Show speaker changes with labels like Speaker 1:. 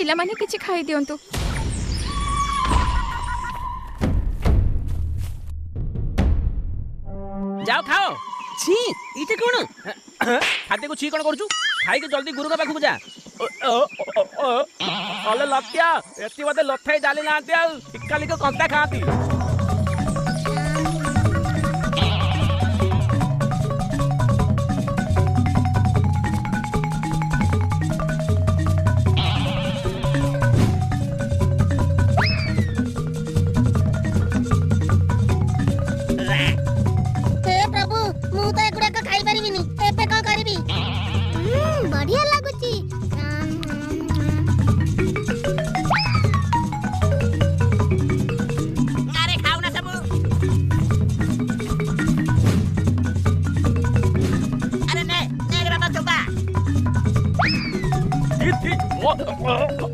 Speaker 1: पिला माने किछि खाई दियंतु।
Speaker 2: जाओ खाओ। छी इते कोन खाते को छी कोन करछु खाई के जल्दी गुरु का पाखु जा। अले लत्या एति मते लथाई डाली नांती आ टिक्का लिको कंता खाती।